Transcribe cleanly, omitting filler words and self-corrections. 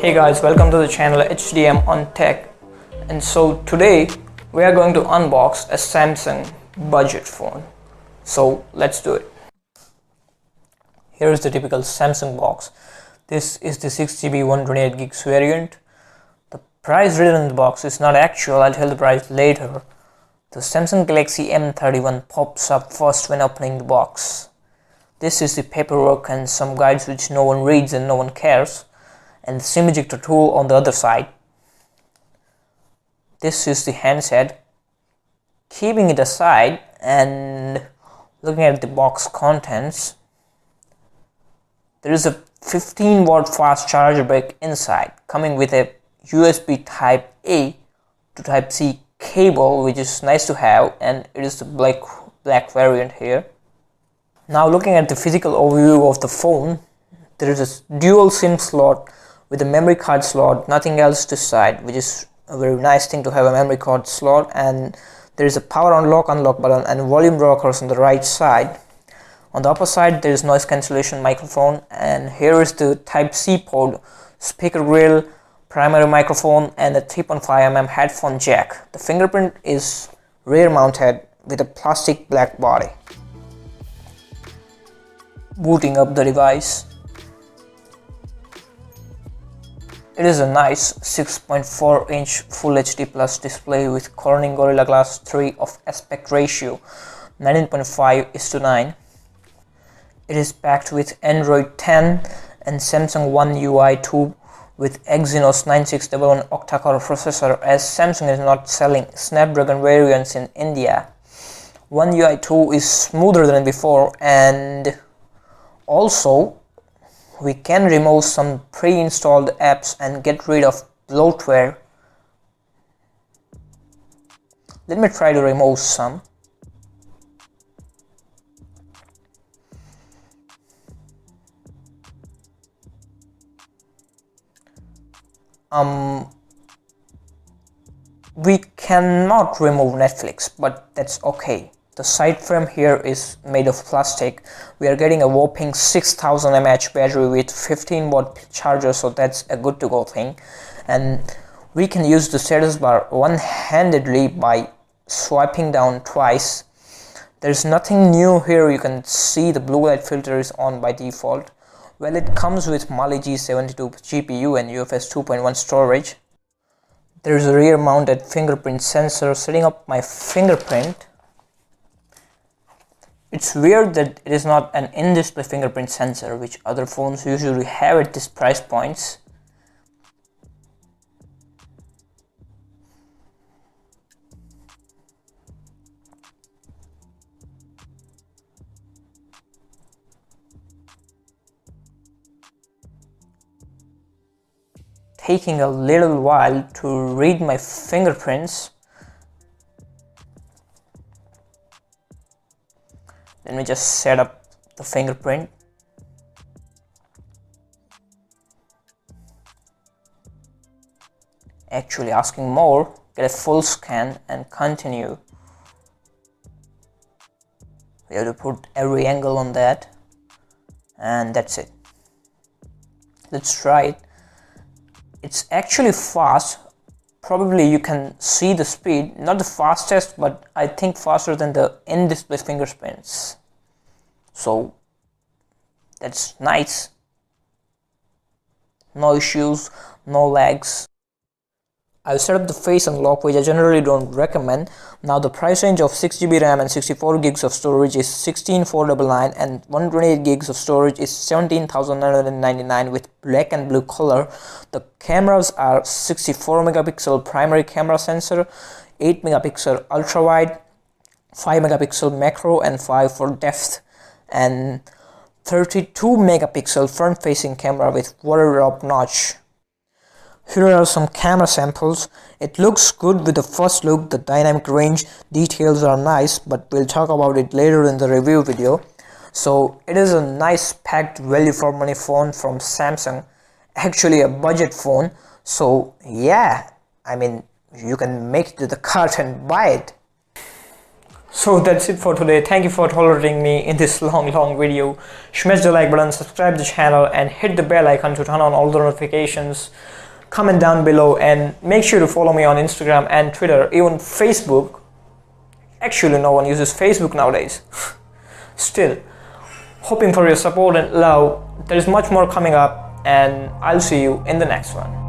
Hey guys, welcome to the channel HDM Tech. And so today we are going to unbox a Samsung budget phone. So let's do it. Here is the typical Samsung box. This is the 6GB 128GB variant. The price written in the box is not actual, I'll tell the price later. The Samsung Galaxy M31 pops up first when opening the box. This is the paperwork and some guides which no one reads and no one cares. And the SIM ejector tool on the other side. This is the handset. Keeping it aside and looking at the box contents, there is a 15 watt fast charger brick inside, coming with a USB type A to type C cable, which is nice to have, and it is the black variant here. Now looking at the physical overview of the phone, there is a dual SIM slot with a memory card slot, nothing else to side, which is a very nice thing to have a memory card slot. And there is a power unlock button and volume rockers on the right side. On the upper side there is noise cancellation microphone, and here is the type C port, speaker grill, primary microphone, and a 3.5mm headphone jack. The fingerprint is rear mounted with a plastic black body. Booting up the device, it is a nice 6.4-inch Full HD Plus display with Corning Gorilla Glass 3 of aspect ratio 19.5:9. It is packed with Android 10 and Samsung One UI 2 with Exynos 9611 octa-core processor, as Samsung is not selling Snapdragon variants in India. One UI 2 is smoother than before, and also we can remove some pre-installed apps and get rid of bloatware. Let me try to remove some. We cannot remove Netflix, but that's okay. The side frame here is made of plastic. We are getting a whopping 6000 mAh battery with 15 watt charger, so that's a good to go thing. And we can use the status bar one-handedly by swiping down twice. There's nothing new here. You can see the blue light filter is on by default. Well, it comes with Mali G72 GPU and UFS 2.1 storage. There's a rear mounted fingerprint sensor. Setting up my fingerprint, it's weird that it is not an in-display fingerprint sensor, which other phones usually have at these price points. Taking a little while to read my fingerprints. Let me just set up the fingerprint. Actually asking more, get a full scan and continue. We have to put every angle on that, and that's it. Let's try it. It's actually fast. Probably you can see the speed, not the fastest, but I think faster than the in-display fingerprints. So that's nice. No issues, no lags. I've set up the face unlock, which I generally don't recommend. Now the price range of 6GB RAM and 64GB of storage is 16,499, and 128GB of storage is 17,999 with black and blue color. The cameras are 64 megapixel primary camera sensor, 8 megapixel ultra wide, 5 megapixel macro and 5 for depth, and 32 megapixel front facing camera with water drop notch. Here are some camera samples. It looks good with the first look. The dynamic range details are nice, but we'll talk about it later in the review video. So it is a nice packed value for money phone from Samsung, actually a budget phone. So yeah, I mean, you can make it to the cart and buy it. So that's it for today. Thank you for tolerating me in this long video. Smash the like button, subscribe the channel, and hit the bell icon to turn on all the notifications. comment down below, and make sure to follow me on Instagram and Twitter, even Facebook. Actually, no one uses Facebook nowadays. Still, hoping for your support and love. There is much more coming up, and I'll see you in the next one.